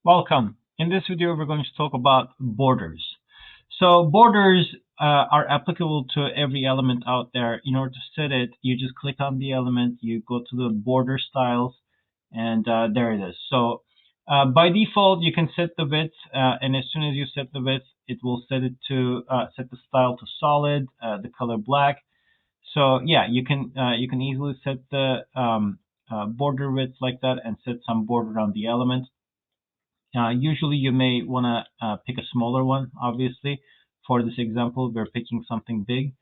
Welcome. In this video, we're going to talk about borders. So borders are applicable to every element out there. In order to set it, you just click on the element, you go to the border styles, and there it is. So by default, you can set the width, and as soon as you set the width, it will set it to set the style to solid, the color black. So yeah, you can easily set the border width like that and set some border on the element. Usually you may want to pick a smaller one, obviously. For this example, we're picking something big.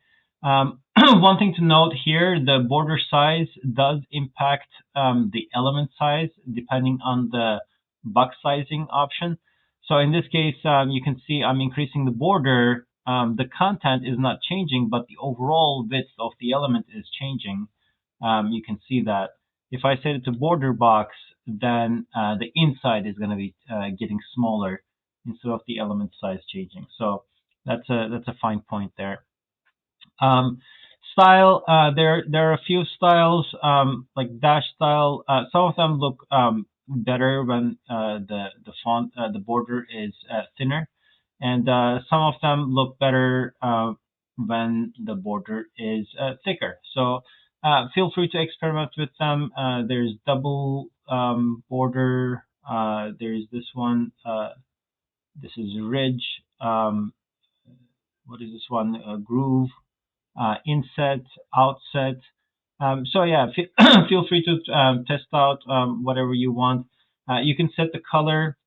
One thing to note here, the border size does impact the element size depending on the box sizing option. So in this case, you can see I'm increasing the border. The content is not changing, but the overall width of the element is changing. You can see that. If I set it to border box, then the inside is going to be getting smaller instead of the element size changing. So that's a fine point there. Style, there are a few styles like dash style. Some of them look better when the font the border is thinner, and some of them look better when the border is thicker. So feel free to experiment with them. There's double border. There's this one. This is ridge. What is this one? Groove. Inset, outset. So yeah, feel free to test out whatever you want. You can set the color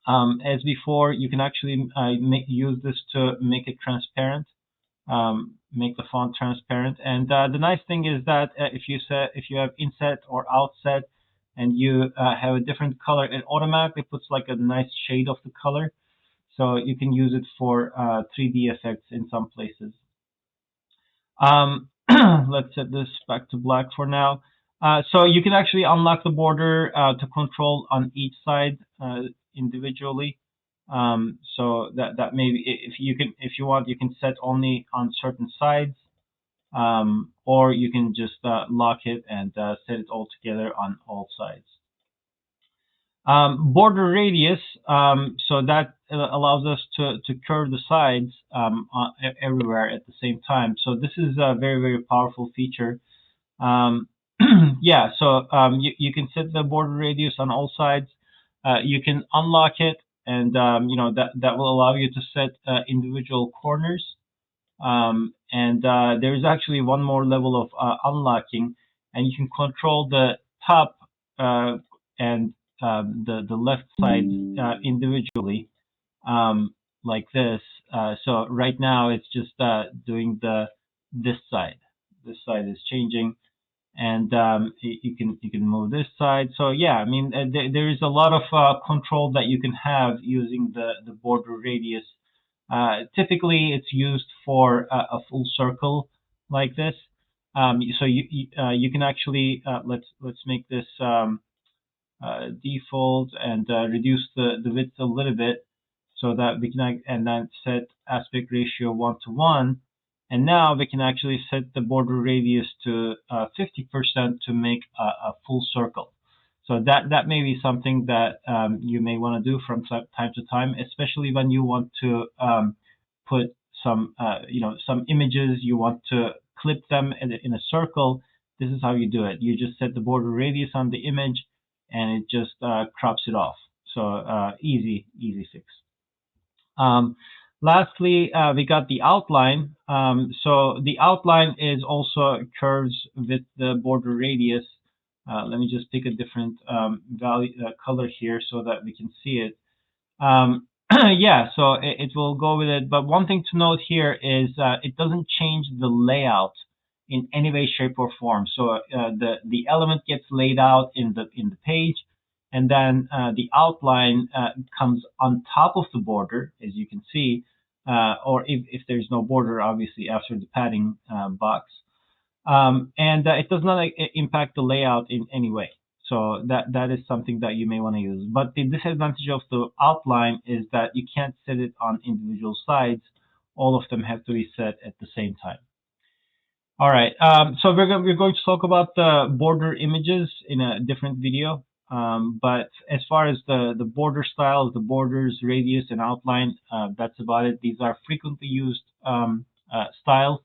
as before. You can actually use this to make it transparent, make the font transparent. And the nice thing is that if you have inset or outset, and you have a different color, it automatically puts like a nice shade of the color. So you can use it for 3D effects in some places. Let's set this back to black for now. So you can actually unlock the border to control on each side individually. So that maybe if you want, you can set only on certain sides, or you can just lock it and set it all together on all sides. Border radius, so that allows us to curve the sides everywhere at the same time. So this is a very, very powerful feature. Yeah, so you can set the border radius on all sides. You can unlock it, and that will allow you to set individual corners. And there's actually one more level of unlocking, and you can control the top and the left side individually, like this. So right now it's just doing this side. This side is changing, and you can move this side. So yeah, I mean there is a lot of control that you can have using the border radius. Typically, it's used for a full circle like this. So you can actually let's make this default and reduce the width a little bit so that we can and then set aspect ratio 1:1. And now we can actually set the border radius to 50% to make a full circle. So that may be something that you may want to do from time to time, especially when you want to put some some images, you want to clip them in a circle. This is how you do it. You just set the border radius on the image, and it just crops it off. So easy fix. Um, Lastly, we got the outline. So the outline is also curves with the border radius. Let me just pick a different value color here so that we can see it. Yeah, so it will go with it. But one thing to note here is it doesn't change the layout in any way, shape, or form. So the element gets laid out in the page, and then the outline comes on top of the border, as you can see, or if there's no border, obviously after the padding box. And it does not impact the layout in any way. So that is something that you may want to use. But the disadvantage of the outline is that you can't set it on individual sides. All of them have to be set at the same time. All right. So we're going to talk about the border images in a different video. But as far as the border styles, the borders, radius, and outline, that's about it. These are frequently used styles,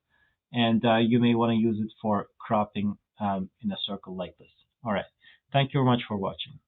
and you may want to use it for cropping in a circle like this. All right. Thank you very much for watching.